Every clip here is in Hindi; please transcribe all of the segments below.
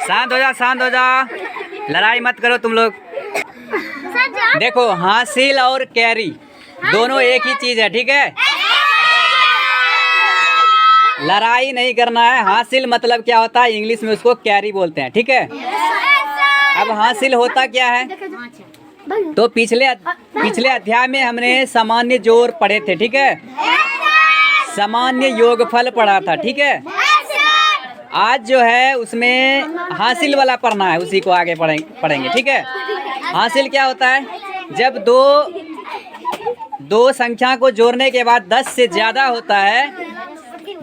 शांत हो जा, शांत हो जा, लड़ाई मत करो तुम लोग। देखो हासिल और कैरी दोनों एक ही चीज है, ठीक है। लड़ाई नहीं करना है। हासिल मतलब क्या होता है, इंग्लिश में उसको कैरी बोलते हैं, ठीक है। अब हासिल होता क्या है, तो पिछले अध्याय में हमने सामान्य जोड़ पढ़े थे, ठीक है। सामान्य योगफल पढ़ा था, ठीक है। आज जो है उसमें हासिल वाला पढ़ना है, उसी को आगे पढ़ेंगे, ठीक है। हासिल क्या होता है, जब दो संख्या को जोड़ने के बाद 10 से ज़्यादा होता है,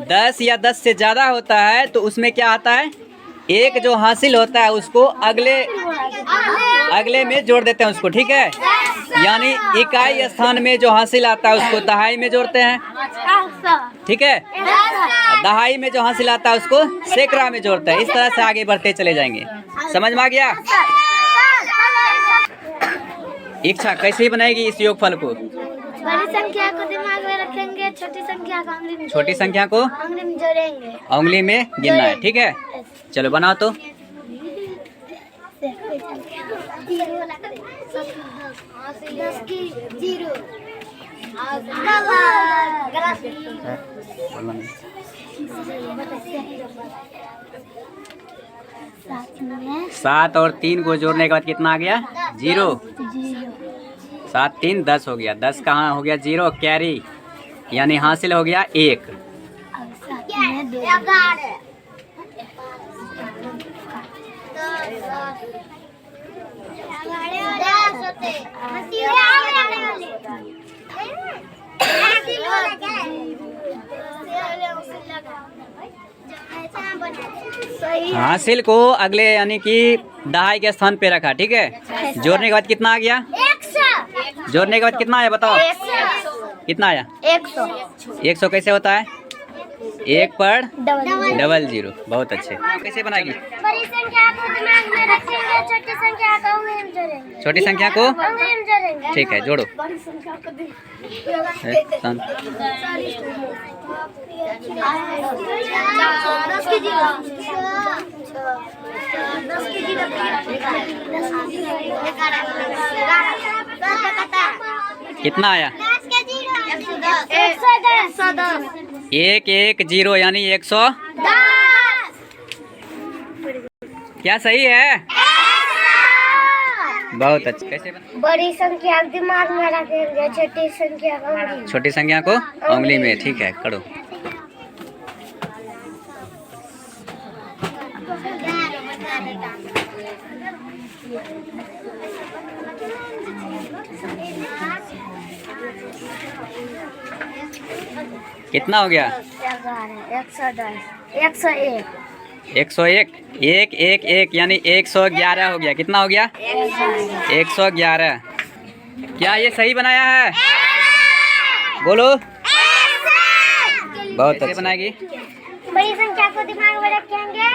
10 या 10 से ज़्यादा होता है, तो उसमें क्या आता है, एक जो हासिल होता है उसको अगले में जोड़ देते हैं उसको, ठीक है। यानी इकाई स्थान में जो हासिल आता है उसको दहाई में जोड़ते हैं, ठीक है। दहाई में जो हासिल आता है उसको सैकड़ा में जोड़ते हैं। इस तरह से आगे बढ़ते चले जाएंगे। समझ में आ गया। इच्छा कैसे बनाएगी इस योगफल को? बड़ी संख्या को दिमाग में रखेंगे, छोटी संख्या को उंगली में, छोटी संख्या को उंगली में जोड़ेंगे, उंगली में गिनना है, ठीक है। चलो बनाओ तो। 7 और 3 को जोड़ने के बाद कितना आ गया, 0। 7 3 10 हो गया। 10 कहाँ हो गया, 0। कैरी यानी हासिल हो गया 1। हासिल को अगले यानी कि दहाई के स्थान पे रखा, ठीक है। जोड़ने के बाद कितना आ गया, 100। जोड़ने के बाद कितना आया बताओ, कितना आया, 100। 100 कैसे होता है, 1 पर डबल 0। बहुत अच्छे। कैसे बनाएगी? बड़ी संख्या को दिमाग में रखेंगे, छोटी संख्या को उंगली में जोड़ेंगे, छोटी संख्या को उंगली में जोड़ेंगे, ठीक है, जोड़ो। बड़ी संख्या को शांत। 10 कितना आया, 110। 1 1 0 यानी 110। क्या सही है? बहुत अच्छा। कैसे बड़ी संख्या दिमाग में रखेंगे, छोटी संख्या को उंगली में। छोटी संख्या को उंगली में, ठीक है, करो। कितना हो गया, 110 101 101। 1 1 1 यानी 111 हो गया। कितना हो गया, 111। क्या ये सही बनाया है, बोलो। बहुत अच्छे बनाएगी। बड़ी संख्या को दिमाग में रखेंगे,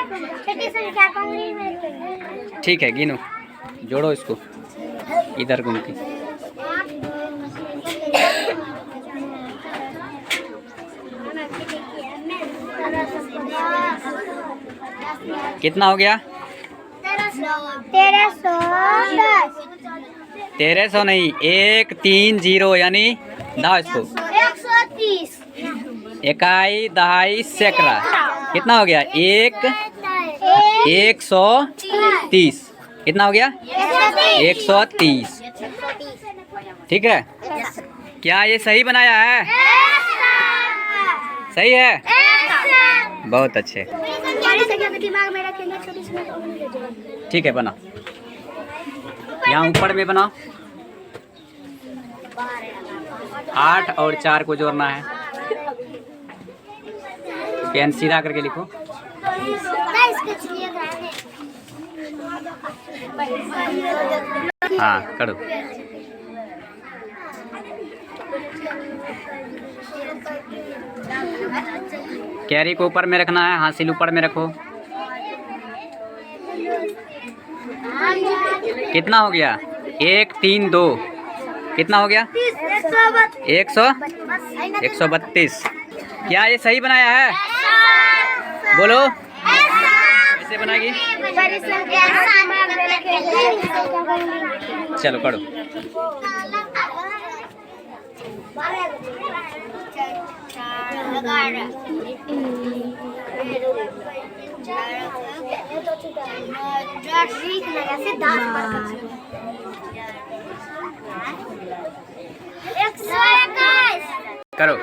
छोटी संख्या को उंगली में रखेंगे, ठीक है, गिनो, जोड़ो इसको इधर घूम के। कितना हो गया, 1310 1300 नहीं, 1 3 0 यानी दाओ इसको, 130 इकाई दहाई सैकड़ा। कितना हो गया, 130। कितना हो गया, 130, ठीक है। क्या ये सही बनाया है, सही है, बहुत अच्छे। दिमाग में रखेंगे, छोटी संख्या को उंगली में जोड़ेंगे, ठीक है, बनाओ। यहाँ ऊपर में बनाओ। 8 और 4 को जोड़ना है। पेन सीधा करके लिखो। हाँ, करो। कैरी को ऊपर में रखना है, हासिल ऊपर में रखो। कितना हो गया, 1 3 2 कितना हो गया? 132। क्या ये सही बनाया है? बोलो कैसे बनाएगी? चलो पढ़ो। करो।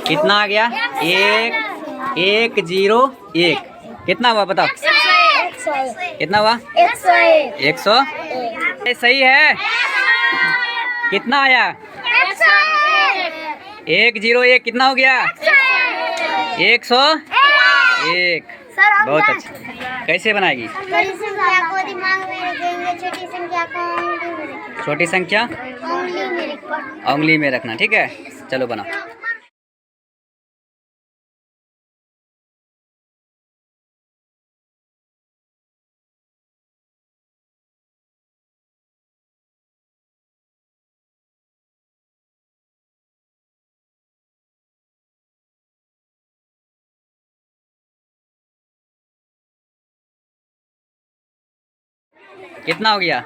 कितना आ गया? 101। कितना हुआ बताओ? कितना हुआ? 100। ये सही है। कितना आया? 101। कितना हो गया? 101। बहुत अच्छा। कैसे बनाएगी? बड़ी संख्या को दिमाग में रखेंगे, छोटी संख्या को उंगली में रखेंगे। छोटी संख्या उंगली में रखना, ठीक है। चलो बनाओ। कितना हो गया?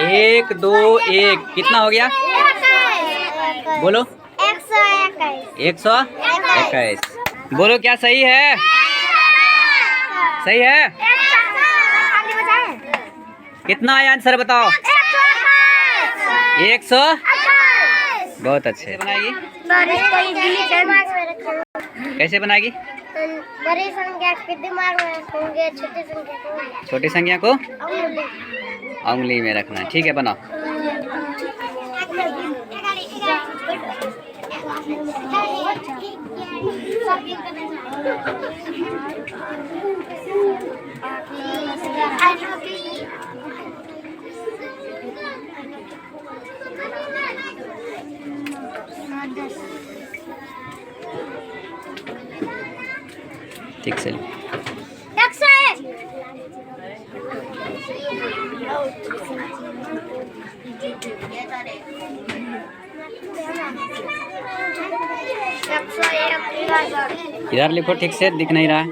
1 2 1। कितना हो गया? बोलो। 121। बोलो क्या सही है? सही है। कितना आया आंसर बताओ? 100। बहुत अच्छे। बनाएगी? कैसे बनाएगी? बड़ी संख्या के दिमाग में रखेंगे, छोटी संख्या को उंगली में रखना, ठीक है। बनाओ। ठीक से इधर लिखो, ठीक से दिख नहीं रहा है।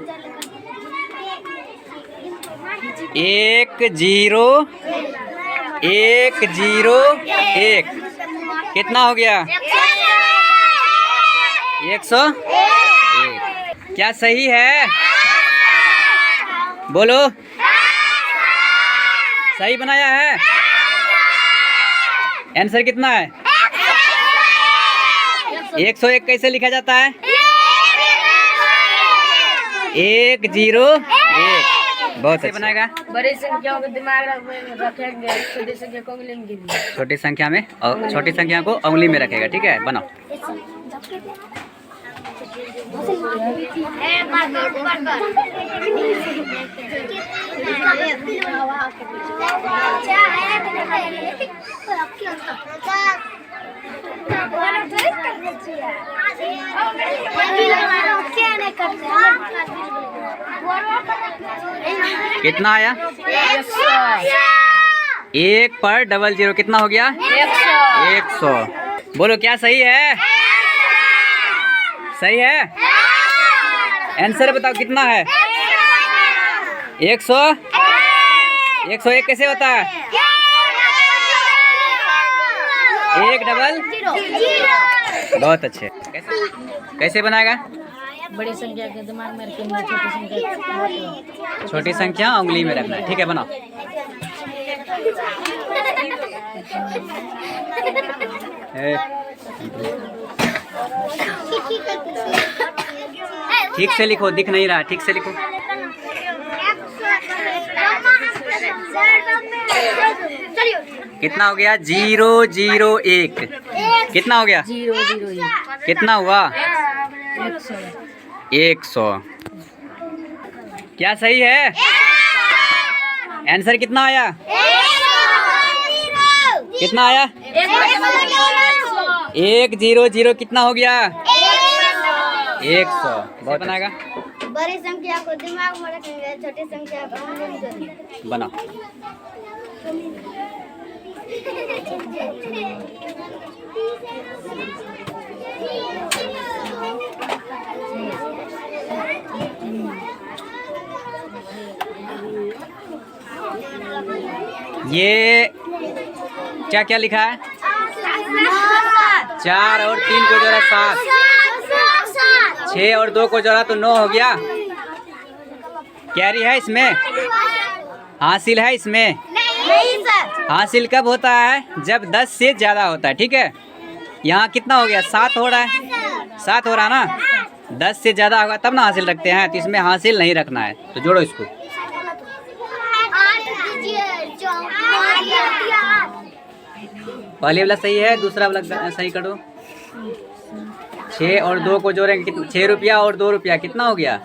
101। कितना हो गया? 101। क्या सही है? बोलो। सही बनाया है। आंसर कितना है? 101 कैसे लिखा जाता है? 101। बहुत अच्छा बनाएगा। बड़ी संख्याओं को दिमाग में रखेंगे, छोटी संख्या को उंगली में गिनेंगे। छोटी संख्या में और छोटी संख्या को उंगली में रखेगा, ठीक है। बनाओ। कितना आया? 1 पर 00। कितना हो गया? 100। बोलो क्या सही है? सही है। आंसर बताओ कितना है? 100। 101 कैसे होता है? 100। बहुत अच्छे। कैसे बनाएगा? बड़ी संख्या के दिमाग में रखेंगे, छोटी संख्या उंगली में रखना, ठीक है। बनाओ। ठीक से लिखो, दिख नहीं रहा। ठीक से लिखो। कितना हो गया? 001। कितना हो गया? 001। कितना हुआ? 100। क्या सही है? आंसर कितना आया? कितना आया? 100 कितना हो गया? 100। बहुत बनाएगा, बड़ी संख्या को दिमाग में रखेंगे, छोटी संख्या को उंगली में करेंगे। बना। ये क्या क्या लिखा है? 4 और 3 को जोड़ा 7, 6 और 2 को जोड़ा तो 9 हो गया। कैरी है इसमें? हासिल है इसमें? नहीं सर। हासिल कब होता है? जब 10 से ज़्यादा होता है, ठीक है। यहाँ कितना हो गया? 7 हो रहा है, 7 हो रहा है ना। 10 से ज़्यादा होगा तब ना हासिल रखते हैं, तो इसमें हासिल नहीं रखना है, तो जोड़ो इसको। पहले वाला सही है, दूसरा वाला सही करो। 6 और 2 को जोड़ेंगे कितना? 6 रुपया और 2 रुपया कितना हो गया?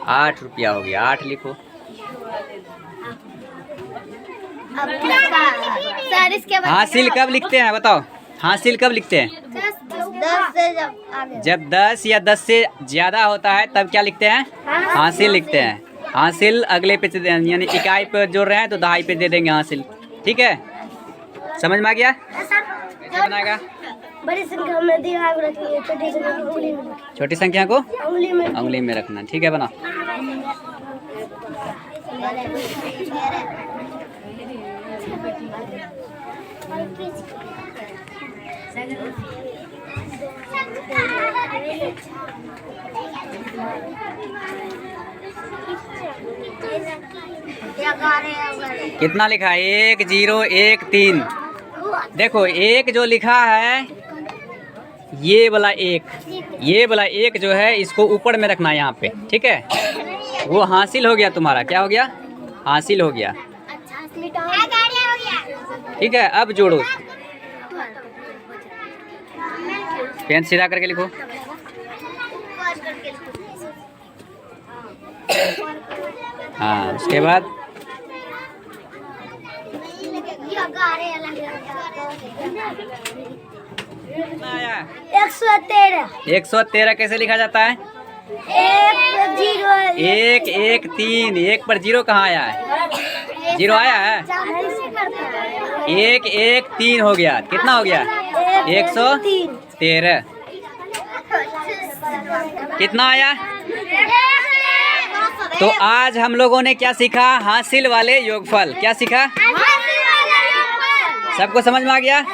8 रुपया हो गया। 8 लिखो। सर इसके बाद हासिल कब लिखते हैं बताओ? हासिल कब लिखते हैं? 10 से जब आगे। जब 10 या 10 से ज़्यादा होता है तब क्या लिखते हैं? हासिल लिखते हैं। हासिल अगले पे यानी इकाई पे जोड़ रहे हैं तो दहाई पे दे देंगे हासिल, ठीक है। समझ में आ गया? कैसे बनाएगा? बड़ी संख्या में दिमाग रखिए, छोटी संख्या को उंगली में रखिए। छोटी संख्या को उंगली में रखना, ठीक है। बना। कितना लिखा है? 1 0 1 3। देखो एक जो लिखा है ये वाला एक जो है इसको ऊपर में रखना है यहाँ पे, ठीक है। वो हासिल हो गया तुम्हारा। क्या हो गया? हासिल हो गया, ठीक है। अब जोड़ो, पेन सीधा करके लिखो। हाँ, उसके बाद आया 113 कैसे लिखा जाता है? 1 1 3। 1 पर 0 कहाँ आया है? 0 आया है। 1 1 3 हो गया। कितना हो गया? 113। कितना आया? तो आज हम लोगों ने क्या सीखा? हासिल वाले योगफल। क्या सीखा? सबको समझ में आ गया?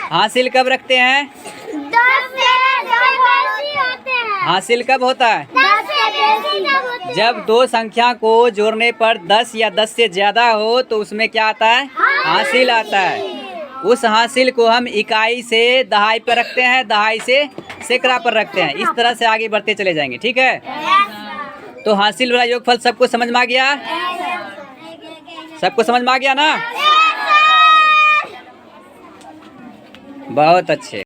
हासिल कब रखते हैं? 10 से होते हैं। हासिल कब होता है? 10 से जब दो संख्या को जोड़ने पर 10 या 10 से ज़्यादा हो तो उसमें क्या आता है? हासिल आता है। उस हासिल को हम इकाई से दहाई पर रखते हैं, दहाई से सैकड़ा पर रखते हैं। इस तरह से आगे बढ़ते चले जाएंगे, ठीक है। तो हासिल वाला योगफल सबको समझ में आ गया? सबको समझ में आ गया ना? बहुत अच्छे।